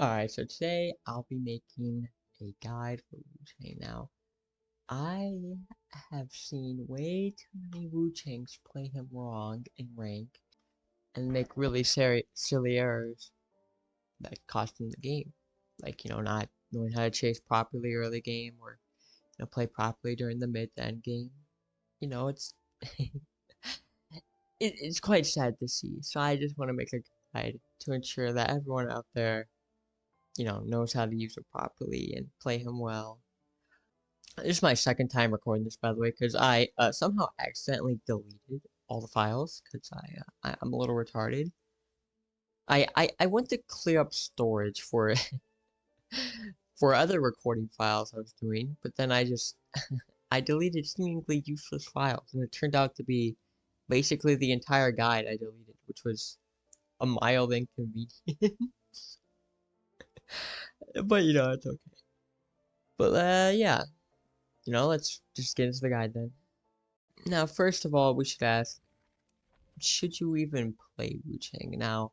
Alright, so today I'll be making a guide for Wu Chang. Now, I have seen way too many Wu Changs play him wrong in rank and make really silly errors that cost him the game. Like, not knowing how to chase properly early game or, play properly during the mid to end game. It's it's quite sad to see. So I just want to make a guide to ensure that everyone out there, knows how to use it properly and play him well. This is my second time recording this, by the way, because I somehow accidentally deleted all the files because I'm a little retarded. I went to clear up storage for for other recording files I was doing, but then I just I deleted seemingly useless files, and it turned out to be basically the entire guide I deleted, which was a mild inconvenience. But it's okay. But yeah, let's just get into the guide then. Now, first of all, we should ask, should you even play Wu Chang? Now,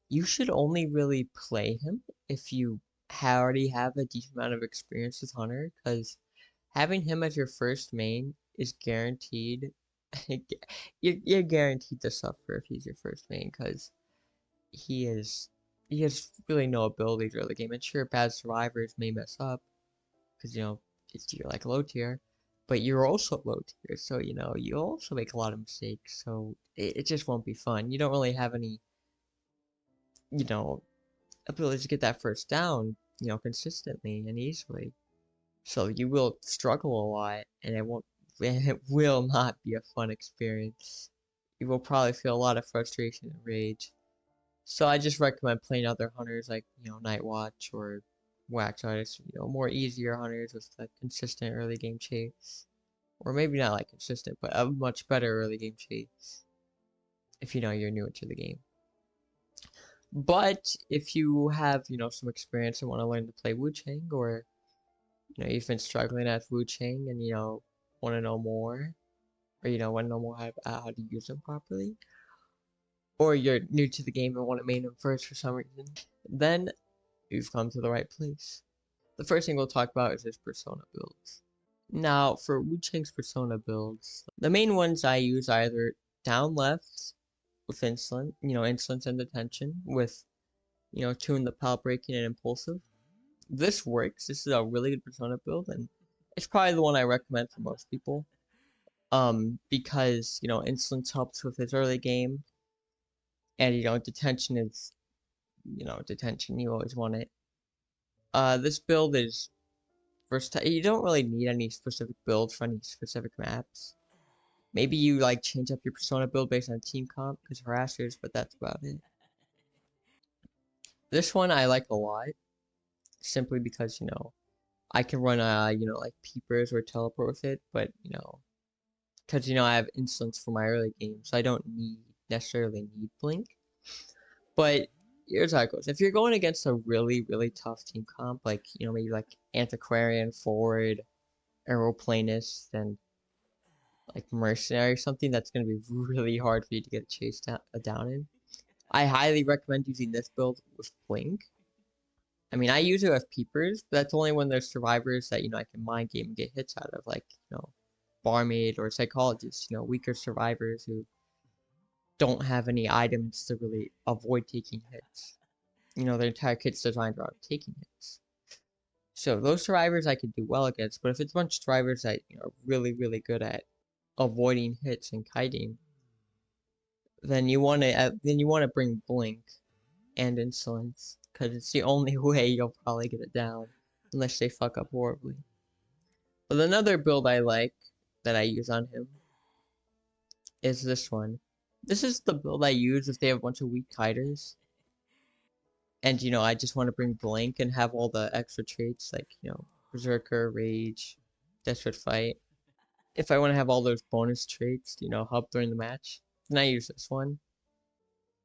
you should only really play him if you already have a decent amount of experience with Hunter, because having him as your first main is guaranteed. You're guaranteed to suffer if he's your first main, because he is he has really no ability to early game. And sure, bad survivors may mess up, because you're like low tier, but you're also low tier, so you also make a lot of mistakes, so it just won't be fun. You don't really have any you know ability to get that first down consistently and easily, so you will struggle a lot, and it will not be a fun experience. You will probably feel a lot of frustration and rage. So I just recommend playing other hunters like, Night Watch or Wax Artist, more easier hunters with a consistent early game chase. Or maybe not like consistent, but a much better early game chase if you're newer to the game. But if you have, some experience and want to learn to play Wu Chang, or you've been struggling as Wu Chang and want to know more, or want to know more how to use them properly, or you're new to the game and want to main them first for some reason, then you've come to the right place. The first thing we'll talk about is his persona builds. Now, for Wu Chang's persona builds, the main ones I use are either down left with insolence and detention with, tune the pallet breaking and impulsive. This works. This is a really good persona build, and it's probably the one I recommend for most people. Because, insolence helps with his early game, and, detention is, detention, you always want it. This build is versatile. You don't really need any specific builds for any specific maps. Maybe you like change up your persona build based on team comp because harassers, but that's about it. This one I like a lot, simply because I can run like peepers or teleport with it, but because I have insolence for my early game, so I don't necessarily need blink. But here's how it goes. If you're going against a really, really tough team comp, like, maybe like Antiquarian, Forward, Aeroplanist, and like Mercenary, something that's going to be really hard for you to get chased down in, I highly recommend using this build with Blink. I mean, I use it with Peepers, but that's only when there's survivors that, I can mind game and get hits out of, like, Barmaid or Psychologists, weaker survivors who don't have any items to really avoid taking hits. Their entire kit's designed around taking hits. So those survivors I could do well against, but if it's a bunch of survivors that are really, really good at avoiding hits and kiting, then you want to bring Blink and Insolence, because it's the only way you'll probably get it down, unless they fuck up horribly. But another build I like that I use on him is this one. This is the build I use if they have a bunch of weak kiters. And, I just want to bring Blink and have all the extra traits like, Berserker, Rage, Desperate Fight. If I want to have all those bonus traits, help during the match, then I use this one.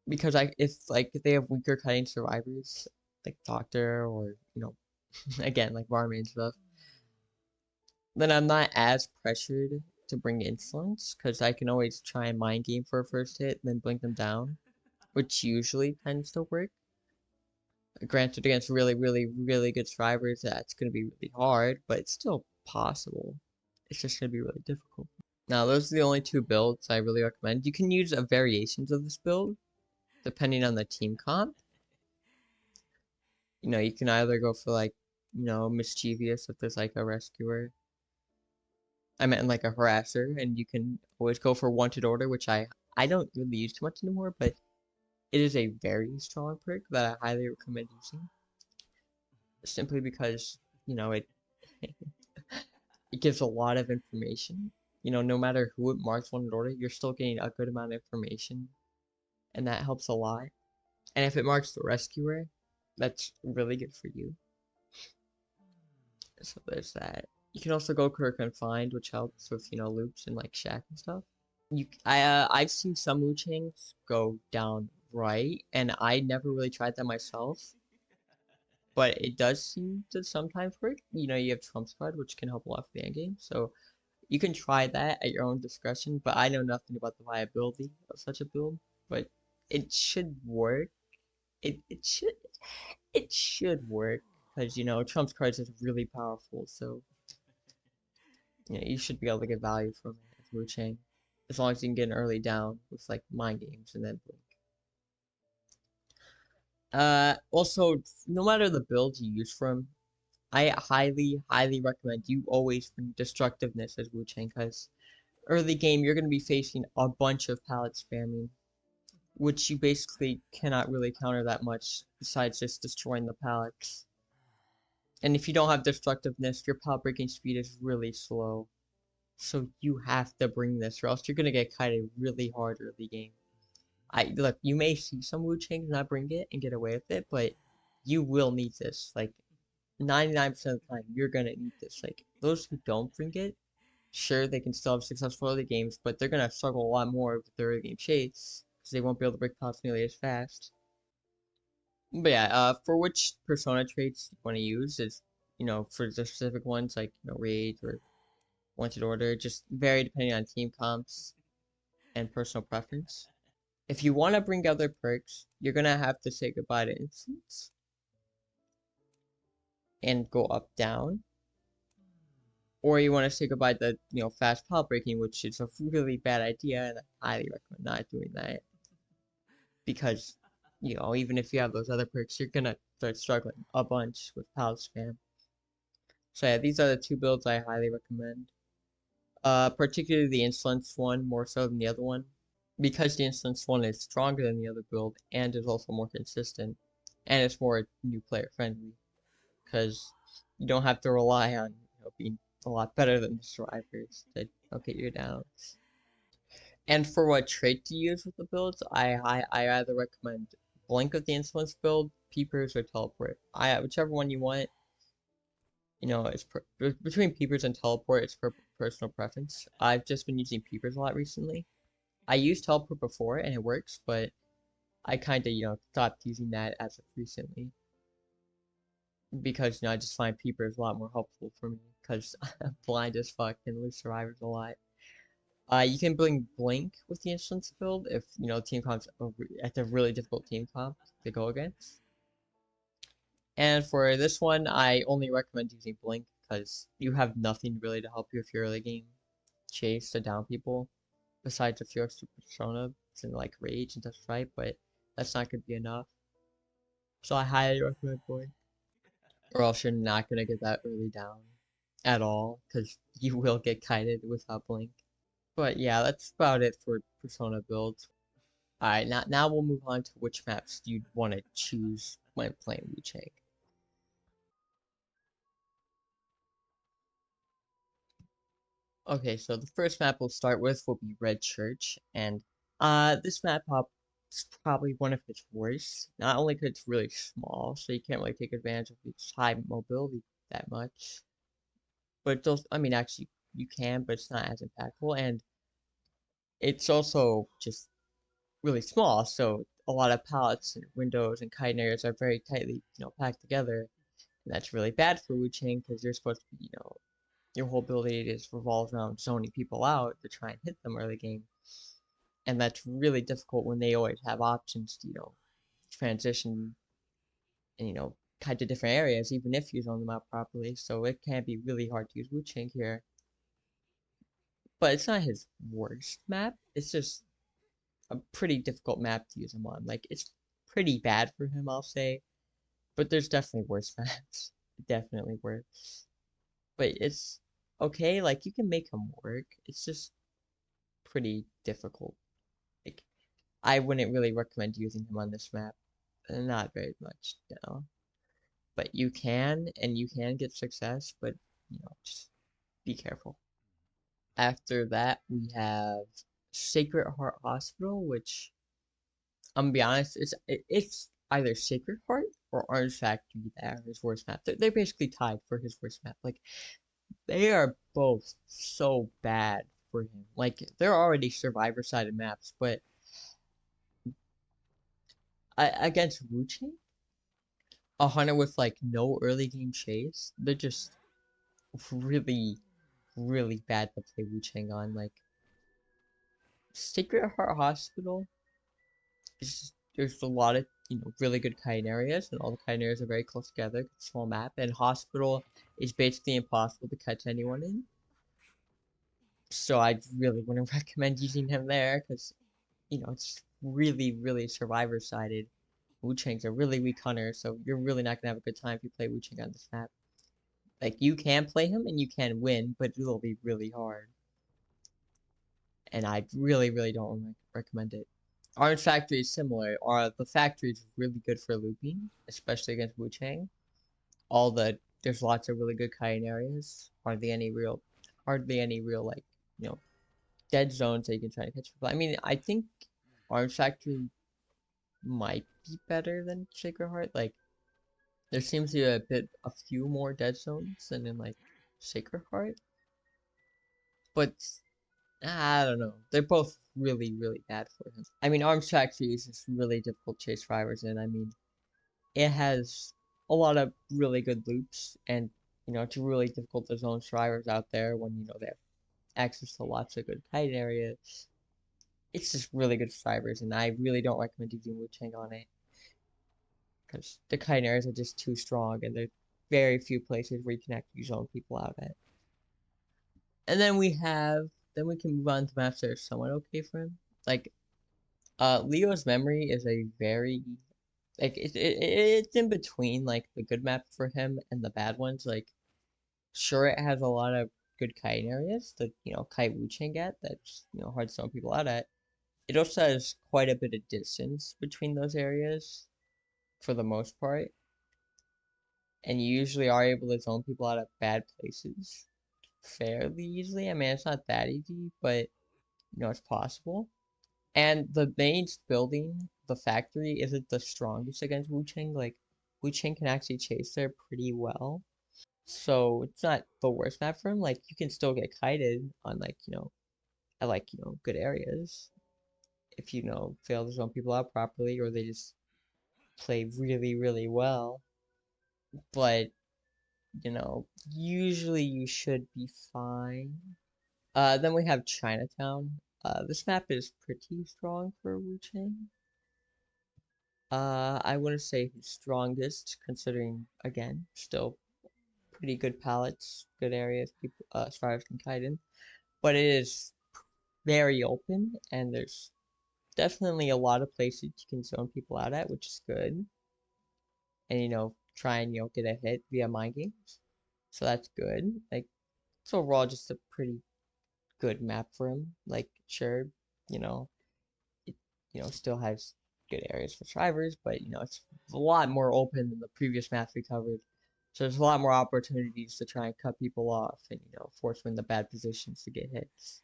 Because if they have weaker kiting survivors, like Doctor or, again, like Barmaid stuff, then I'm not as pressured to bring Insolence, because I can always try and mind game for a first hit and then blink them down, which usually tends to work. Granted, against really, really, really good survivors, that's going to be really hard, but it's still possible. It's just going to be really difficult. Now, those are the only two builds I really recommend. You can use variations of this build depending on the team comp. You know, you can either go for like, you know, mischievous if there's like a rescuer. I meant like a harasser, and you can always go for wanted order, which I don't really use too much anymore, but it is a very strong perk that I highly recommend using. Simply because, you know, it it gives a lot of information. You know, no matter who it marks wanted order, you're still getting a good amount of information, and that helps a lot. And if it marks the rescuer, that's really good for you. So there's that. You can also go Kirk and Find, which helps with, you know, loops and like Shack and stuff. I've seen some Wu Changs go down right, and I never really tried that myself, but it does seem to sometimes work. You know, you have Trump's card, which can help a lot for the end game, so you can try that at your own discretion. But I know nothing about the viability of such a build, but it should work. It should work because you know Trump's cards is really powerful, so you know you should be able to get value from it as Wu Chang, as long as you can get an early down with like mind games and then blink. Also, no matter the build you use from, I highly, highly recommend you always bring destructiveness as Wu Chang, because early game you're gonna be facing a bunch of pallet spamming, which you basically cannot really counter that much besides just destroying the pallets. And if you don't have destructiveness, your pallet breaking speed is really slow. So you have to bring this, or else you're gonna get kited really hard early game. Look, you may see some Wu Changs not bring it and get away with it, but you will need this. Like 99% of the time, you're gonna need this. Like those who don't bring it, sure they can still have successful early games, but they're gonna struggle a lot more with their early game chase because they won't be able to break pallets nearly as fast. But yeah, for which persona traits you want to use is, you know, for the specific ones like you know rage or wanted order, just vary depending on team comps and personal preference. If you want to bring other perks, you're gonna have to say goodbye to instants and go up down, or you want to say goodbye to you know fast pile breaking, which is a really bad idea, and I highly recommend not doing that because you know even if you have those other perks, you're gonna start struggling a bunch with pal spam. So yeah, these are the two builds I highly recommend. Particularly the insolence one more so than the other one, because the instance one is stronger than the other build and is also more consistent, and it's more new player friendly because you don't have to rely on you know, being a lot better than the survivors to get you down. And for what trait to use with the builds, I either recommend Blink with the insolence build, Peepers, or Teleport. Whichever one you want. You know, between Peepers and Teleport, it's per personal preference. I've just been using Peepers a lot recently. I used Teleport before and it works, but I kind of, you know, stopped using that as of recently because, you know, I just find Peepers a lot more helpful for me because I'm blind as fuck and lose survivors a lot. You can bring Blink with the instance build if, you know, team comp's at a really difficult team comp to go against. And for this one, I only recommend using Blink because you have nothing really to help you if you're early game chase to down people besides a few extra personas and like rage and stuff, right? But that's not gonna be enough. So I highly recommend Blink, or else you're not gonna get that early down at all because you will get kited without Blink. But yeah, that's about it for persona builds. Alright, now we'll move on to which maps you'd want to choose when playing Wu Chang. Okay, so the first map we'll start with will be Red Church, and this map up is probably one of its worst. Not only because it's really small, so you can't really take advantage of its high mobility that much, but it's also, I mean, actually you can, but it's not as impactful, and it's also just really small, so a lot of pallets and windows and kite areas are very tightly, you know, packed together, and that's really bad for Wu Chang because you're supposed to be, you know, your whole ability just revolves around zoning people out to try and hit them early game. And that's really difficult when they always have options to, you know, transition and kind of different areas, even if you zone them out properly. So it can be really hard to use Wu Chang here. But it's not his worst map. It's just a pretty difficult map to use him on. Like, it's pretty bad for him, I'll say. But there's definitely worse maps. Definitely worse. But it's okay. Like, you can make him work. It's just pretty difficult. Like, I wouldn't really recommend using him on this map. Not very much, no. But you can, and you can get success, but, just be careful. After that, we have Sacred Heart Hospital, which, I'm gonna be honest, it's either Sacred Heart or Orange Factory that are his worst map. They're basically tied for his worst map. Like, they are both so bad for him. Like, they're already survivor-sided maps, but against Wu Chang, a hunter with like no early game chase, they're just really, really bad to play Wu Chang on. Like, Sacred Heart Hospital is just, there's a lot of really good kite areas, and all the kite areas are very close together. Small map, and Hospital is basically impossible to catch anyone in. So I really wouldn't recommend using him there because it's really, really survivor sided. Wu Chang's a really weak hunter, so you're really not gonna have a good time if you play Wu Chang on this map. Like, you can play him and you can win, but it'll be really hard. And I really, really don't recommend it. Orange Factory is similar. The factory is really good for looping, especially against Wu Chang. There's lots of really good kiting areas. Hardly any real like dead zones that you can try to catch people. I mean, I think Orange Factory might be better than Sacred Heart. Like, there seems to be a few more dead zones than in like Sacred Heart, but I don't know. They're both really, really bad for him. I mean, Arms Factory is just really difficult to chase drivers in. I mean, it has a lot of really good loops, and it's really difficult to zone drivers out there when they have access to lots of good kite areas. It's just really good drivers, and I really don't recommend using Wu Chang on it because the kite areas are just too strong, and there's very few places where you can actually zone people out at. And then we can move on to maps that are somewhat okay for him. Like, Leo's Memory is a very, like, it's in between, like, the good map for him and the bad ones. Like, sure, it has a lot of good kite areas that, Kite Wu Chang at, that's, hard to zone people out at. It also has quite a bit of distance between those areas, for the most part. And you usually are able to zone people out at bad places fairly easily. I mean, it's not that easy, but, it's possible. And the main building, the factory, isn't the strongest against Wu Chang. Like, Wu Chang can actually chase there pretty well. So it's not the worst map for him. Like, you can still get kited on, like, at, like, good areas. If fail to zone people out properly, or they just play really, really well. But, usually you should be fine. Then we have Chinatown. This map is pretty strong for Wu Chang. I wouldn't say he's strongest, considering, again, still pretty good palettes, good areas people, survivors can kite in. But it is very open, and there's definitely a lot of places you can zone people out at, which is good. And, try and, get a hit via mind games. So that's good. Like, it's overall just a pretty good map for him. Like, sure, you know, it still has good areas for survivors, but it's a lot more open than the previous maps we covered. So there's a lot more opportunities to try and cut people off and force them into bad positions to get hits.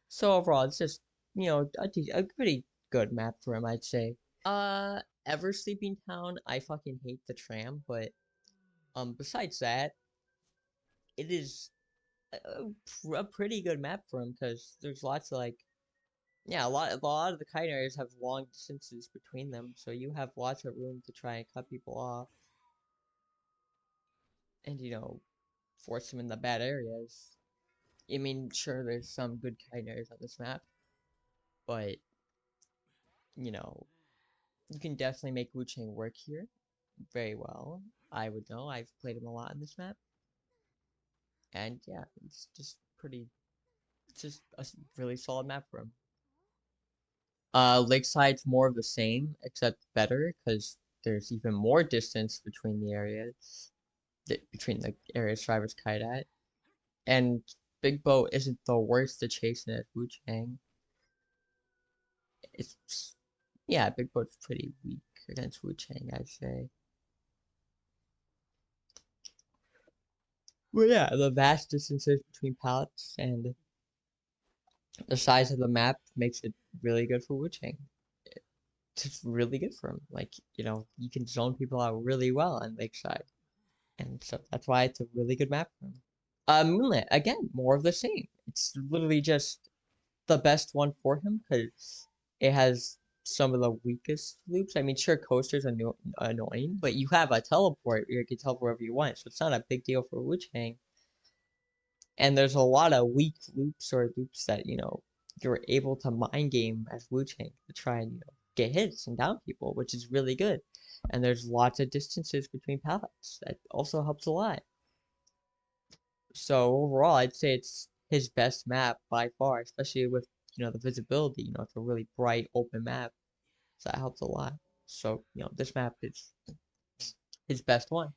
So overall, it's just a pretty good map for him, I'd say. Ever Sleeping Town, I fucking hate the tram, but besides that, it is a pretty good map for him because there's lots of like. Yeah, a lot of the kite areas have long distances between them, so you have lots of room to try and cut people off. And, force them in the bad areas. I mean, sure, there's some good kite areas on this map, but, you can definitely make Wu Chang work here. very well. I would know. I've played him a lot in this map. And yeah, it's just pretty, it's just a really solid map for him. Lakeside's more of the same, except better, because there's even more distance between the areas, between the areas drivers kite at. And Big Boat isn't the worst to chase in as Wu Chang. It's, yeah, Big Boat's pretty weak against Wu Chang, I'd say. Well, yeah, the vast distances between pallets and the size of the map makes it really good for Wu Chang. It's really good for him. Like, you can zone people out really well on Lakeside. And so that's why it's a really good map for him. Moonlit, again, more of the same. It's literally just the best one for him because it has some of the weakest loops. I mean, sure, Coaster's annoying, but you have a teleport. You can teleport wherever you want, so it's not a big deal for Wu Chang. And there's a lot of weak loops or loops that, you're able to mind game as Wu Chang to try and, get hits and down people, which is really good. And there's lots of distances between pallets. That also helps a lot. So overall, I'd say it's his best map by far, especially with, the visibility. It's a really bright, open map. So that helps a lot. So, this map is his best one.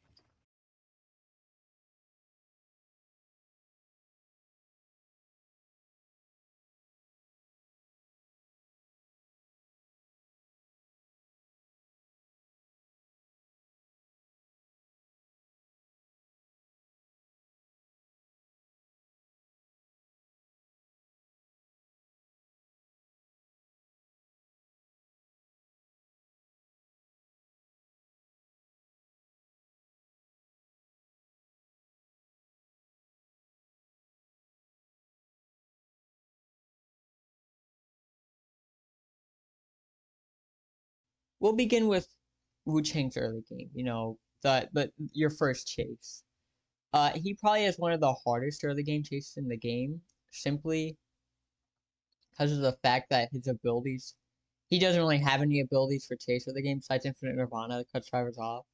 We'll begin with Wu Chang's early game, the your first chase. He probably has one of the hardest early game chases in the game, simply because of the fact that his abilities, he doesn't really have any abilities for chase early game besides Infinite Nirvana that cuts drivers off.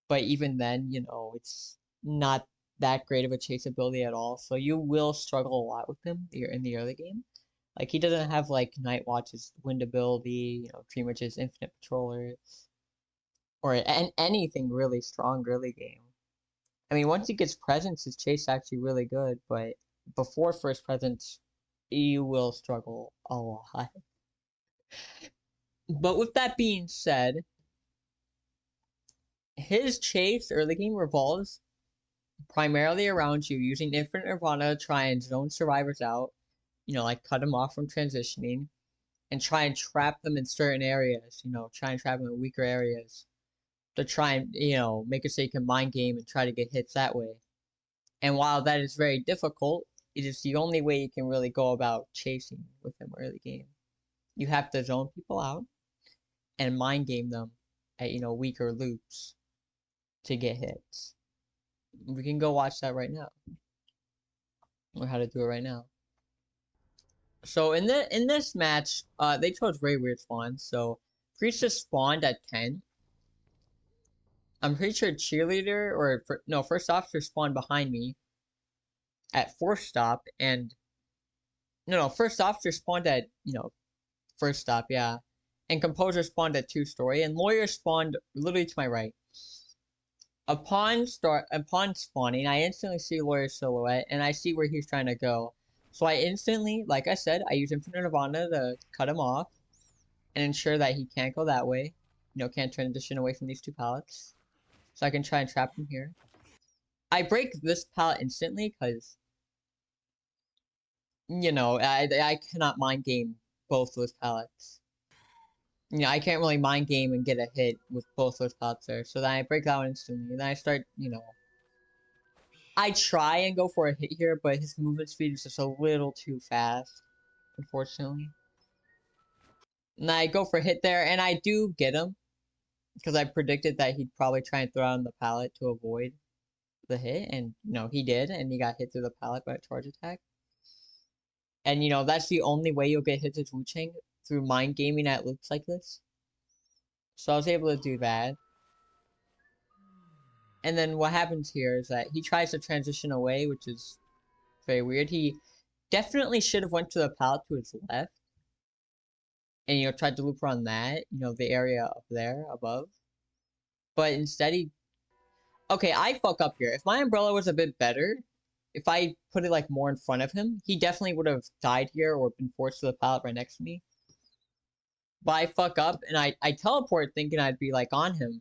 But even then, it's not that great of a chase ability at all. So you will struggle a lot with him in the early game. Like he doesn't have like Night Watch's wind ability, Dream Witch's infinite patrollers, or anything really strong early game. I mean, once he gets presence, his chase is actually really good, but before first presence, you will struggle a lot. But with that being said, his chase early game revolves primarily around you using Infinite Nirvana to try and zone survivors out, like cut them off from transitioning, and try and trap them in certain areas, try and trap them in weaker areas to try and, make it so you can mind game and try to get hits that way. And while that is very difficult, it is the only way you can really go about chasing with him early game. You have to zone people out and mind game them at, weaker loops to get hits. We can go watch that right now. Or how to do it right now. So in this match, they chose very weird spawns. So Priestess spawned at 10. I'm pretty sure Cheerleader or no, First Officer spawned behind me at 4th stop, and no, First Officer spawned at, first stop, yeah. And Composer spawned at 2-story, and Lawyer spawned literally to my right. Upon spawning, I instantly see Lawyer's silhouette, and I see where he's trying to go. So I instantly, like I said, I use Infinite Nirvana to cut him off and ensure that he can't go that way. Can't transition away from these 2 pallets. So I can try and trap him here. I break this pallet instantly because, I cannot mind game both those pallets. I can't really mind game and get a hit with both those pallets there. So then I break that one instantly. And then I start, I try and go for a hit here, but his movement speed is just a little too fast, unfortunately. And I go for a hit there, and I do get him. Because I predicted that he'd probably try and throw out on the pallet to avoid the hit. And, he did, and he got hit through the pallet by a charge attack. And, that's the only way you'll get hit to Wu Chang, through mind gaming at loops like this. So I was able to do that. And then what happens here is that he tries to transition away, which is very weird. He definitely should have went to the pallet to his left. And, tried to loop around that, the area up there above. But instead he... Okay, I fuck up here. If my umbrella was a bit better, if I put it, like, more in front of him, he definitely would have died here or been forced to the pallet right next to me. But I fuck up, and I teleport thinking I'd be, like, on him.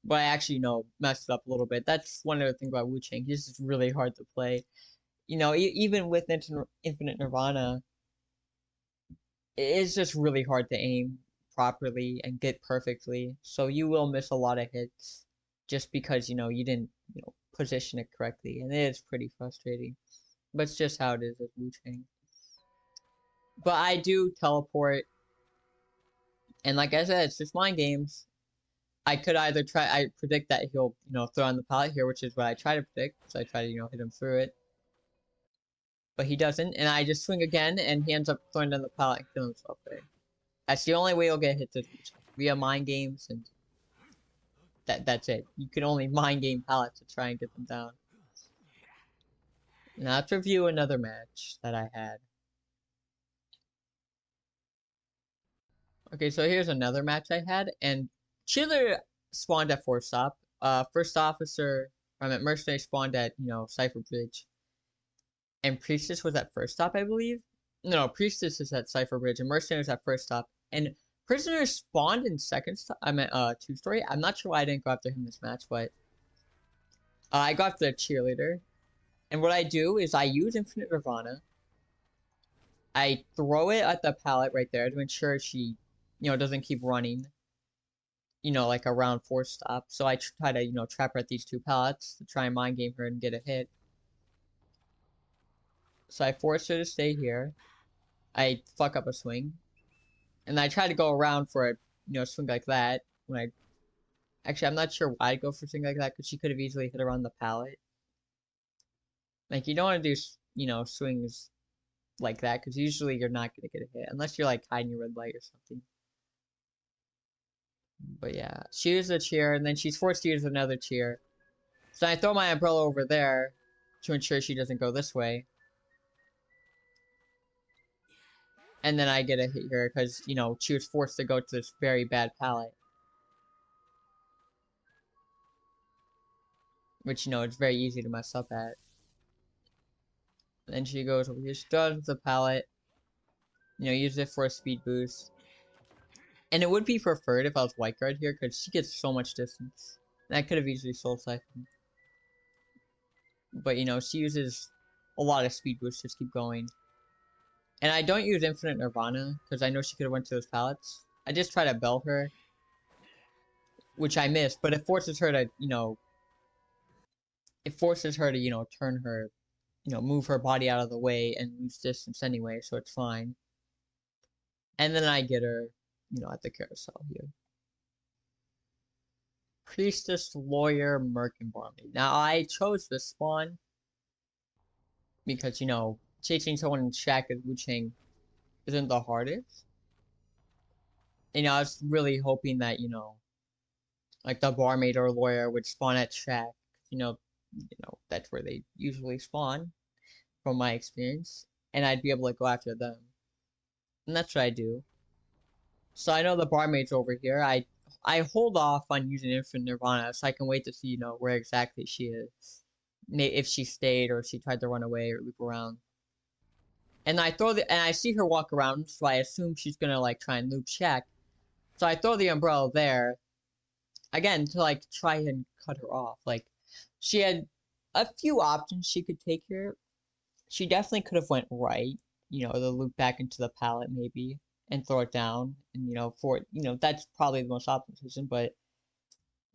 But I actually, messed it up a little bit. That's one other thing about Wu Chang. He's just really hard to play. Even with Infinite Nirvana, it's just really hard to aim properly and get perfectly. So you will miss a lot of hits just because, you didn't, position it correctly. And it is pretty frustrating. But it's just how it is with Wu Chang. But I do teleport. And like I said, it's just mind games. I could either I predict that he'll, throw on the pallet here, which is what I try to predict. So I try to, hit him through it. But he doesn't, and I just swing again, and he ends up throwing down the pallet and killing himself there. That's the only way he'll get hit via mind games, and that's it. You can only mind game pallets to try and get them down. Now let's review another match that I had. Okay, so here's another match I had, and Chiller spawned at 4-stop. First officer, mercenary spawned at, Cipher Bridge. And Priestess was at 1st stop, I believe. No, Priestess is at Cipher Bridge, and Mercenaries at 1st stop. And Prisoner spawned in 2nd stop. I meant 2-story. I'm not sure why I didn't go after him this match, but I got the cheerleader. And what I do is I use Infinite Nirvana. I throw it at the pallet right there to ensure she, doesn't keep running. Like around 4-stop. So I try to, trap her at these 2 pallets to try and mind game her and get a hit. So I force her to stay here. I fuck up a swing. And I try to go around for a, swing like that. Actually, I'm not sure why I go for a swing like that, because she could have easily hit around the pallet. Like, you don't want to do, swings like that, because usually you're not going to get a hit. Unless you're, like, hiding your red light or something. But yeah, she uses a cheer, and then she's forced to use another cheer. So I throw my umbrella over there to ensure she doesn't go this way. And then I get a hit here because, she was forced to go to this very bad pallet. Which, it's very easy to mess up at. And then she goes over here. She does the pallet. Use it for a speed boost. And it would be preferred if I was white guard here because she gets so much distance. And I could have easily soul siphoned. But, she uses a lot of speed boosts to just keep going. And I don't use Infinite Nirvana, because I know she could have went to those pallets. I just try to bell her. Which I missed, but it forces her to, turn her, move her body out of the way and lose distance anyway, so it's fine. And then I get her, at the carousel here. Priestess, Lawyer, Merc, and Barmaid. Now, I chose this spawn because, chasing someone in Shack as Wu Chang isn't the hardest. I was really hoping that, like the Barmaid or Lawyer would spawn at Shack. That's where they usually spawn, from my experience. And I'd be able to go after them. And that's what I do. So I know the Barmaid's over here. I hold off on using Infinite Nirvana so I can wait to see, where exactly she is. If she stayed or if she tried to run away or loop around. And I see her walk around, so I assume she's gonna, like, try and loop Shack. So I throw the umbrella there, again, to, like, try and cut her off. Like, she had a few options she could take here. She definitely could have went right, the loop back into the pallet, maybe, and throw it down. And, that's probably the most optimal decision, but,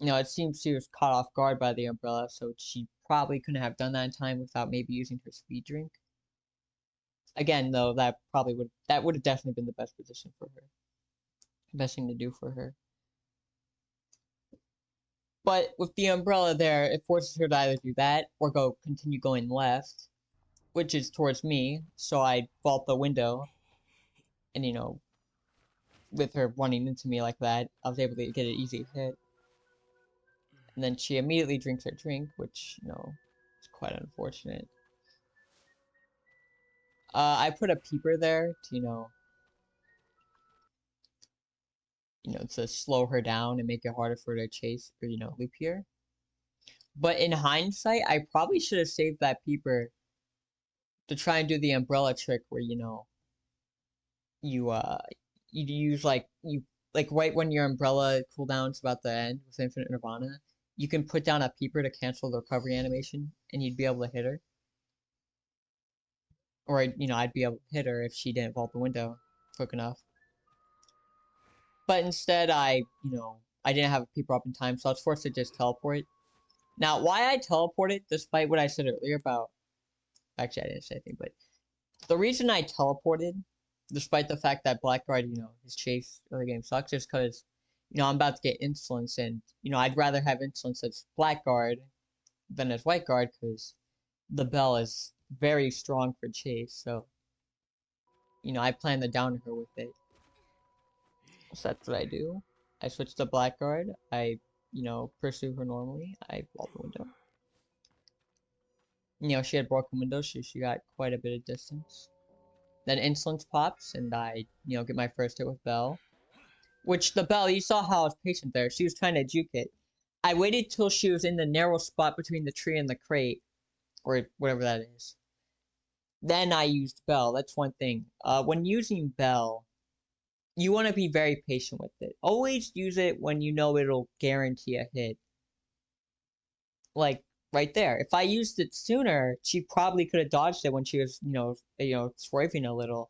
it seems she was caught off guard by the umbrella, so she probably couldn't have done that in time without maybe using her speed drink. Again, though, that would have definitely been the best position for her. Best thing to do for her. But with the umbrella there, it forces her to either do that or continue going left, which is towards me. So I vault the window, and with her running into me like that, I was able to get an easy hit. And then she immediately drinks her drink, which, is quite unfortunate. I put a peeper there to, to slow her down and make it harder for her to chase or, loop here. But in hindsight, I probably should have saved that peeper to try and do the umbrella trick where, you you use like right when your umbrella cooldown's about to end with infinite nirvana, you can put down a peeper to cancel the recovery animation and you'd be able to hit her. Or I'd be able to hit her if she didn't vault the window quick enough. But instead I didn't have a peeper up in time, so I was forced to just teleport. Now why I teleported, despite what I said earlier about, actually I didn't say anything, but the reason I teleported, despite the fact that Blackguard, his chase early game sucks, is because, I'm about to get insolence, and, I'd rather have insolence as Blackguard than as Whiteguard, because the bell is very strong for chase, so, I plan to down her with it. So that's what I do. I switch to Blackguard, I, pursue her normally, I vault the window. She had broken windows, so she got quite a bit of distance. Then insolence pops, and I, get my first hit with Bell. Which the Bell, you saw how I was patient there. She was trying to juke it. I waited till she was in the narrow spot between the tree and the crate, or whatever that is. Then I used Bell. That's one thing. When using Bell, you want to be very patient with it. Always use it when you know it'll guarantee a hit. Like, right there. If I used it sooner, she probably could have dodged it when she was, swerving a little.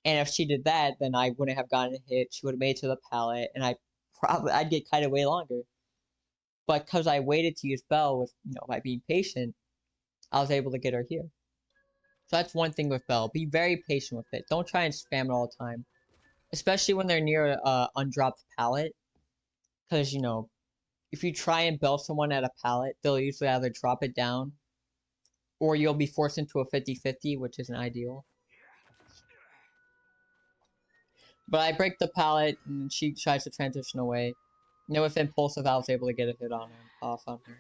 And if she did that, then I wouldn't have gotten a hit. She would have made it to the pallet, and I'd get kited way longer. But because I waited to use Bell with, by being patient, I was able to get her here. So that's one thing with Bell. Be very patient with it. Don't try and spam it all the time. Especially when they're near undropped pallet. Because, if you try and Bell someone at a pallet, they'll usually either drop it down, or you'll be forced into a 50-50, which isn't ideal. But I break the pallet, and she tries to transition away. With Impulsive, I was able to get a hit off on her.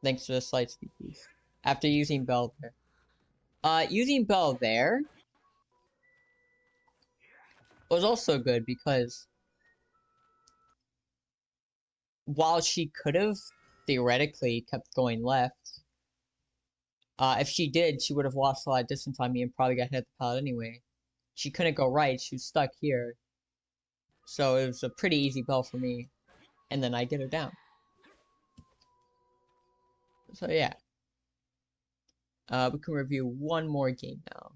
Thanks to the slight speed boost. After using Bell there. Using Bell there was also good because while she could have theoretically kept going left, if she did, she would have lost a lot of distance on me and probably got hit at the pallet anyway. She couldn't go right, she was stuck here. So it was a pretty easy Bell for me. And then I get her down. So yeah. We can review one more game now.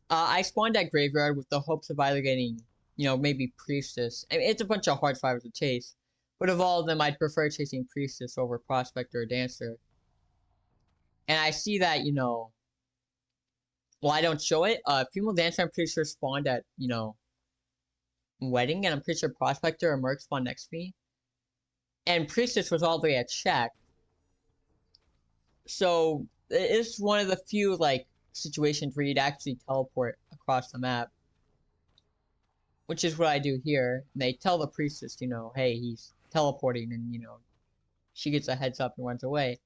I spawned at Graveyard with the hopes of either getting, maybe Priestess. I mean, it's a bunch of hard fighters to chase. But of all of them, I'd prefer chasing Priestess over Prospector or Dancer. And I see that, well, I don't show it. Female Dancer, I'm pretty sure spawned at, Wedding, and I'm pretty sure Prospector or Merc spawned next to me. And Priestess was all the way at Shack. So it's one of the few situations where you'd actually teleport across the map, which is what I do here. And they tell the Priestess, hey, he's teleporting, and she gets a heads up and runs away.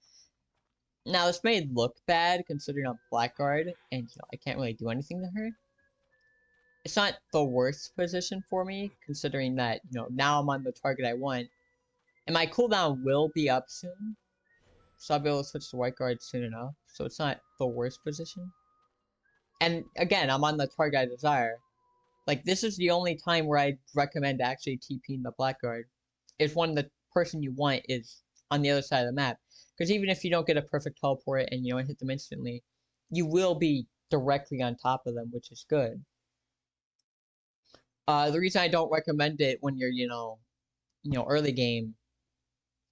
Now this may look bad considering I'm Blackguard and I can't really do anything to her. It's not the worst position for me considering that now I'm on the target I want, and my cooldown will be up soon. So I'll be able to switch to White Guard soon enough. So it's not the worst position. And again, I'm on the target I desire. This is the only time where I'd recommend actually TPing the Blackguard. Is when the person you want is on the other side of the map. Because even if you don't get a perfect teleport and hit them instantly, you will be directly on top of them, which is good. The reason I don't recommend it when you're, early game,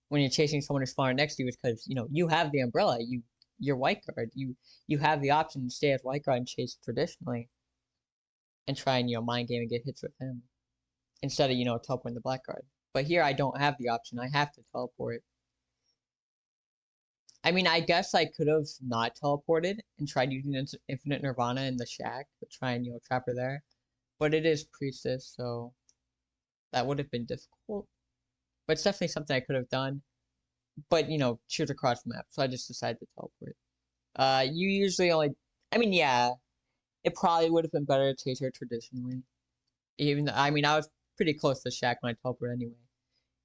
when you're chasing someone who's spawning next to you, is because you have the umbrella, you're White Guard, you have the option to stay as White Guard and chase traditionally, and try and mind game and get hits with him, instead of teleporting the Black Guard. But here I don't have the option. I have to teleport. I mean, I guess I could have not teleported and tried using Infinite Nirvana in the Shack to try and trap her there, but it is Priestess, so that would have been difficult. but it's definitely something I could have done. But you know, she was across the map, so I just decided to teleport. You usually only, I mean, yeah, it probably would have been better to chase her traditionally. Even though, I mean, I was pretty close to Shack when I teleported anyway.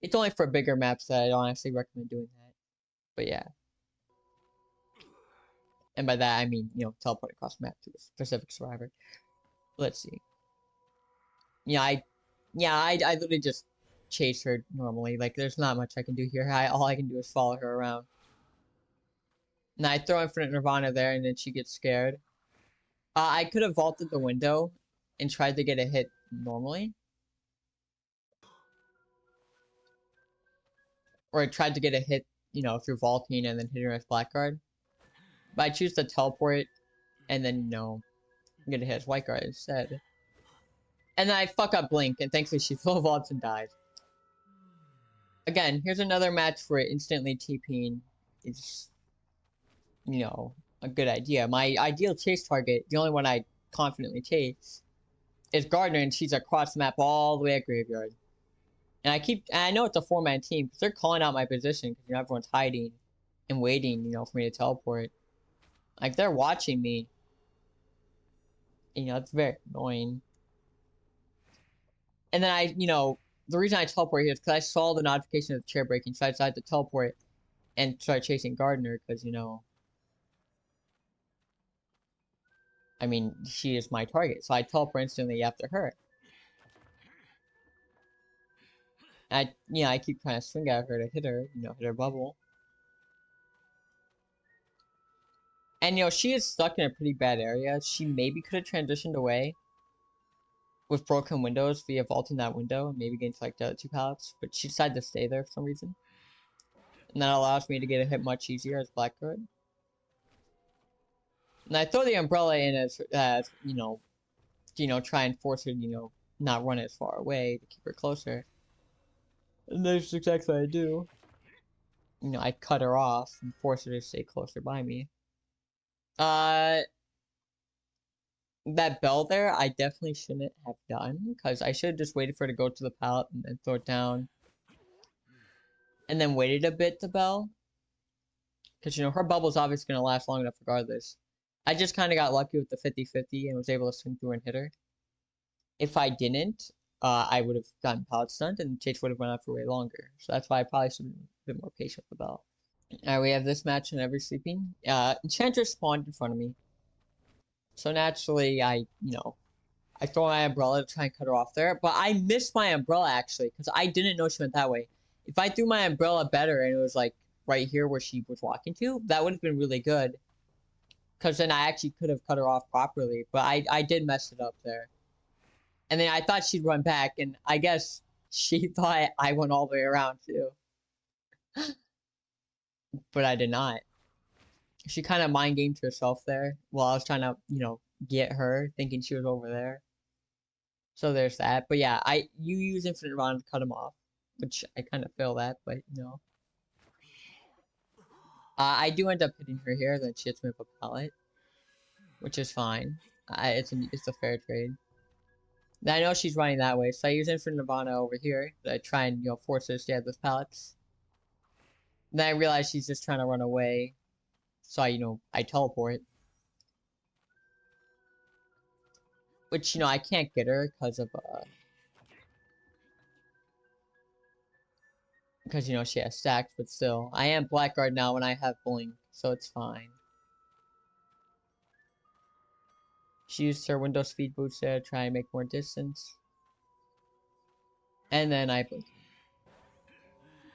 It's only for bigger maps that I don't actually recommend doing that. But yeah. And by that I mean, you know, teleport across the map to a specific survivor. Let's see. Yeah, I literally just chase her normally. Like there's not much I can do here. All I can do is follow her around. And I throw infinite nirvana there and then she gets scared. I could have vaulted the window and tried to get a hit normally. Or I tried to get a hit, you know, through vaulting and then hitting her with blackguard. But I choose to teleport and then, you know, get a hit as white guard instead. And then I fuck up Blink, and thankfully she full vaults and dies. Again, here's another match where instantly TPing is, you know, a good idea. My ideal chase target, the only one I confidently chase, is Gardner, and she's across the map all the way at Graveyard. And I know it's a 4-man team, because they're calling out my position, because you know, everyone's hiding and waiting, you know, for me to teleport. Like, they're watching me. You know, it's very annoying. And then you know, the reason I teleport here is because I saw the notification of the chair breaking, so I decided to teleport and start chasing Gardner, because, you know, I mean, she is my target, so I teleport instantly after her. I keep trying to swing at her to hit her, you know, hit her bubble. And, you know, she is stuck in a pretty bad area. She maybe could have transitioned away with broken windows via vaulting that window and maybe getting to, like, the other 2 pallets, but she decided to stay there for some reason. And that allows me to get a hit much easier as Blackguard. And I throw the umbrella in as you know, try and force her, you know, not run as far away to keep her closer. And that's exactly what I do. You know, I cut her off and force her to stay closer by me. That bell there, I definitely shouldn't have done, because I should have just waited for her to go to the pallet and then throw it down. And then waited a bit to bell. Because, you know, her bubble's obviously going to last long enough regardless. I just kind of got lucky with the 50-50 and was able to swing through and hit her. If I didn't, I would have gotten pallet stunned and Chase would have run out for way longer. So that's why I probably should have been a bit more patient with the bell. Alright, we have this match in every sleeping. Enchantress spawned in front of me. So naturally, I throw my umbrella to try and cut her off there. But I missed my umbrella, actually, because I didn't know she went that way. If I threw my umbrella better and it was, like, right here where she was walking to, that would have been really good. Because then I actually could have cut her off properly. But I did mess it up there. And then I thought she'd run back, and I guess she thought I went all the way around, too. But I did not. She kind of mind gamed herself there while I was trying to, you know, get her, thinking she was over there. So there's that. But yeah, you use infinite round to cut him off, which I kind of fail at, but you know. I do end up hitting her here, then she hits me with a pallet, which is fine. It's a fair trade. Now I know she's running that way, so I use infinite nirvana over here. I try and, you know, force her to stay at those pallets. Then I realize she's just trying to run away, so I teleport. Which, you know, I can't get her because of, because, you know, she has stacks, but still. I am Blackguard now when I have Blink, so it's fine. She used her window speed boost there to try and make more distance. And then I Blink.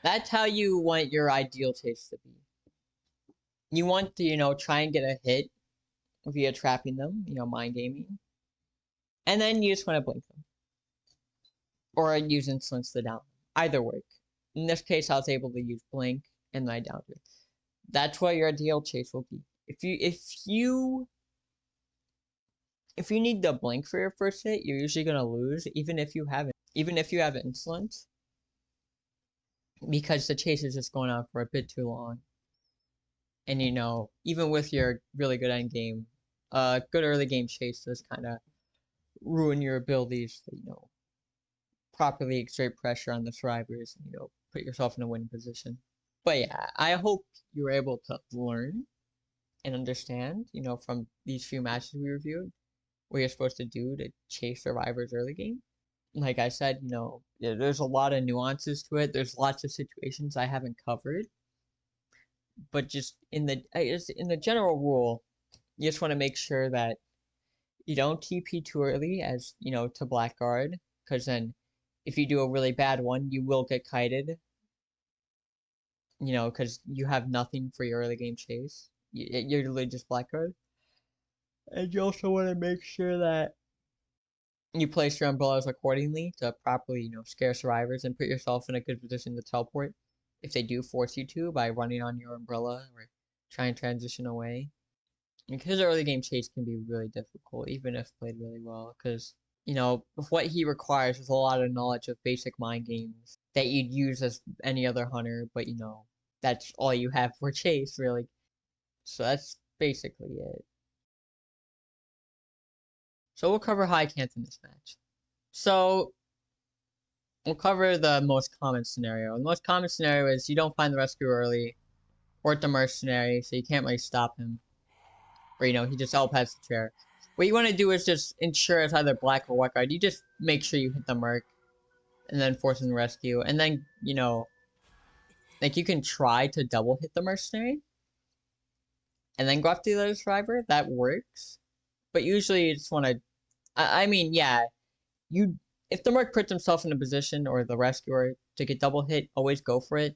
That's how you want your ideal chase to be. You want to, you know, try and get a hit via trapping them, you know, mind gaming. And then you just want to Blink them. Or use insolence to down. Either work. In this case, I was able to use Blink and then I downed her. That's what your ideal chase will be. If you need the Blink for your first hit, you're usually gonna lose, even if you have insolence, because the chase is just going on for a bit too long. And you know, even with your really good end game, good early game chase does kind of ruin your abilities to, you know, properly exert pressure on the survivors and, put yourself in a winning position. But yeah, I hope you were able to learn and understand, from these few matches we reviewed, what you're supposed to do to chase survivors early game. Like I said, there's a lot of nuances to it. There's lots of situations I haven't covered, but just in the general rule, you just want to make sure that you don't TP too early as, to blackguard, because then if you do a really bad one, you will get kited, because you have nothing for your early game chase. You're literally just blackguard. And you also want to make sure that you place your umbrellas accordingly to properly, scare survivors and put yourself in a good position to teleport if they do force you to by running on your umbrella or try and transition away. Because early game chase can be really difficult, even if played really well, because, what he requires is a lot of knowledge of basic mind games that you'd use as any other hunter, but, that's all you have for chase, really. So that's basically it. So we'll cover how I camped in this match. So we'll cover the most common scenario. The most common scenario is you don't find the rescuer early, or the mercenary, so you can't really stop him. Or, he just outpads the chair. What you want to do is just ensure it's either black or white guard. You just make sure you hit the merc, and then force him to rescue. And then, like you can try to double hit the mercenary, and then go after the other survivor. That works. But usually you just want to, I mean, yeah, if the merc puts himself in a position, or the rescuer, to get double hit, always go for it.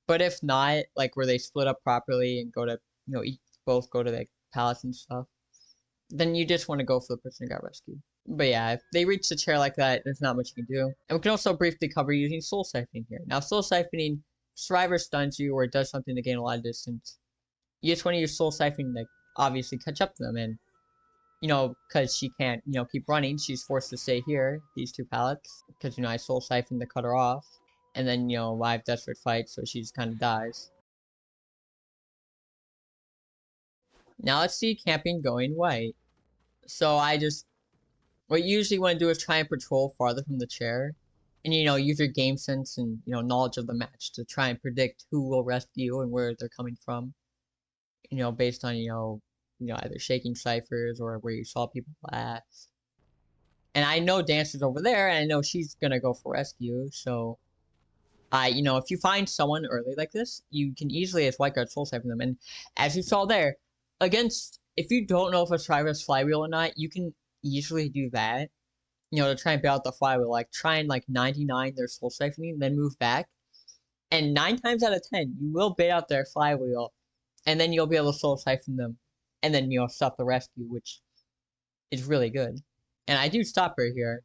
But if not, like where they split up properly and go to, both go to the pallets and stuff, then you just want to go for the person who got rescued. But yeah, if they reach the chair like that, there's not much you can do. And we can also briefly cover using soul siphoning here. Now, soul siphoning, survivor stuns you or does something to gain a lot of distance. You just want to use soul siphoning to obviously catch up to them, and because she can't, keep running, she's forced to stay here, these two pallets, because, I soul siphon to cut her off. And then, I have desperate fight, so she just kind of dies. Now let's see camping going white. So what you usually want to do is try and patrol farther from the chair. And, use your game sense and, knowledge of the match to try and predict who will rescue and where they're coming from. Based on, either shaking ciphers or where you saw people last. And I know Dancer's over there, and I know she's gonna go for rescue, so if you find someone early like this, you can easily, as white guard, soul siphon them. And as you saw there, if you don't know if a survivor has flywheel or not, you can easily do that. To try and bail out the flywheel, like try and 99 their soul siphoning, then move back. And 9 times out of 10, you will bait out their flywheel, and then you'll be able to soul siphon them, and then stop the rescue, which is really good. And I do stop her here,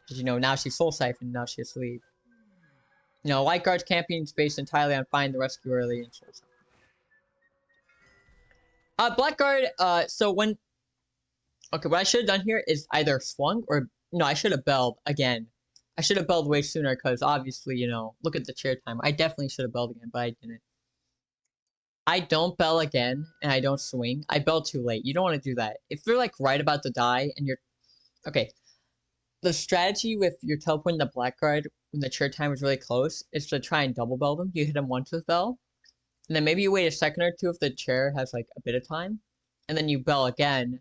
because now she's soul siphoned, now she's asleep. White guard's camping is based entirely on finding the rescue early and soul siphon. Blackguard, okay, what I should have done here is either swung or, no, I should have belled again. I should have belled way sooner, because obviously, look at the chair time. I definitely should have belled again, but I didn't. I don't bell again, and I don't swing. I bell too late. You don't want to do that. If they're, right about to die, and you're... Okay. The strategy with your teleporting the blackguard when the chair time is really close is to try and double bell them. You hit them once with bell, and then maybe you wait a second or two if the chair has, a bit of time, and then you bell again,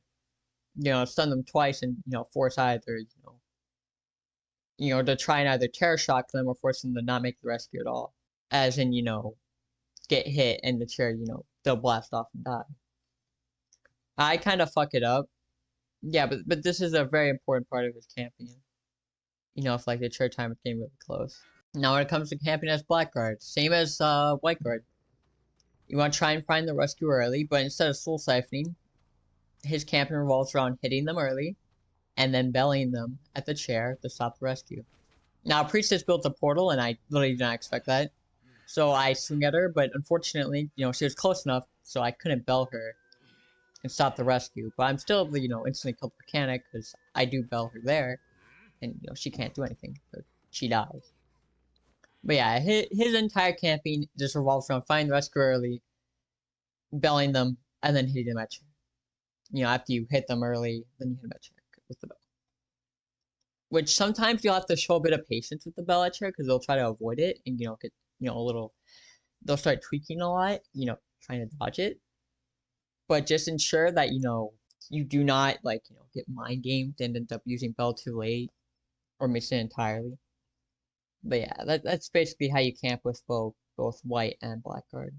stun them twice, and, force either, to try and either terror shock them or force them to not make the rescue at all. As in, get hit and the chair, they'll blast off and die. I kind of fuck it up. Yeah, but this is a very important part of his camping. If the chair time is getting really close. Now when it comes to camping as blackguard, same as white guard. You want to try and find the rescuer early, but instead of soul siphoning, his camping revolves around hitting them early, and then bellying them at the chair to stop the rescue. Now, Priestess built a portal, and I literally did not expect that. So I swing at her, but unfortunately, she was close enough, so I couldn't bell her and stop the rescue. But I'm still able to, instantly kill the mechanic, because I do bell her there, and, she can't do anything, but she dies. But yeah, his entire camping just revolves around finding the rescuer early, belling them, and then hitting them at chair. After you hit them early, then you hit them at chair with the bell. which sometimes you'll have to show a bit of patience with the Bella chair because they'll try to avoid it and get a little. They'll start tweaking a lot, trying to dodge it. But just ensure that you do not like get mind gamed and end up using Bell too late or miss it entirely. But yeah, that's basically how you camp with both white and blackguard.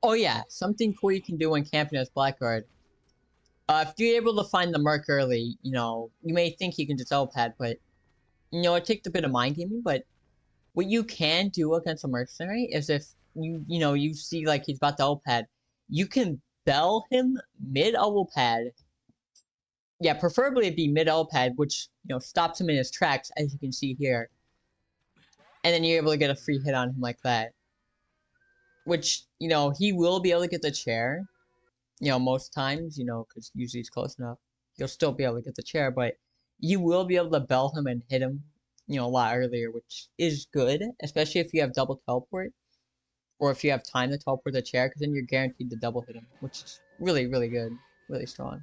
Oh yeah, something cool you can do when camping as blackguard. If you're able to find the mark early, you may think you can just L-pad, but it takes a bit of mind gaming. But what you can do against a mercenary is if you see like he's about to L-pad, you can bell him mid L-pad. Yeah, preferably it'd be mid L-pad, which stops him in his tracks, as you can see here, and then you're able to get a free hit on him like that. Which he will be able to get the chair. Most times, because usually it's close enough, you'll still be able to get the chair, but you will be able to bell him and hit him, a lot earlier, which is good, especially if you have double teleport, or if you have time to teleport the chair, because then you're guaranteed to double hit him, which is really, really good, really strong.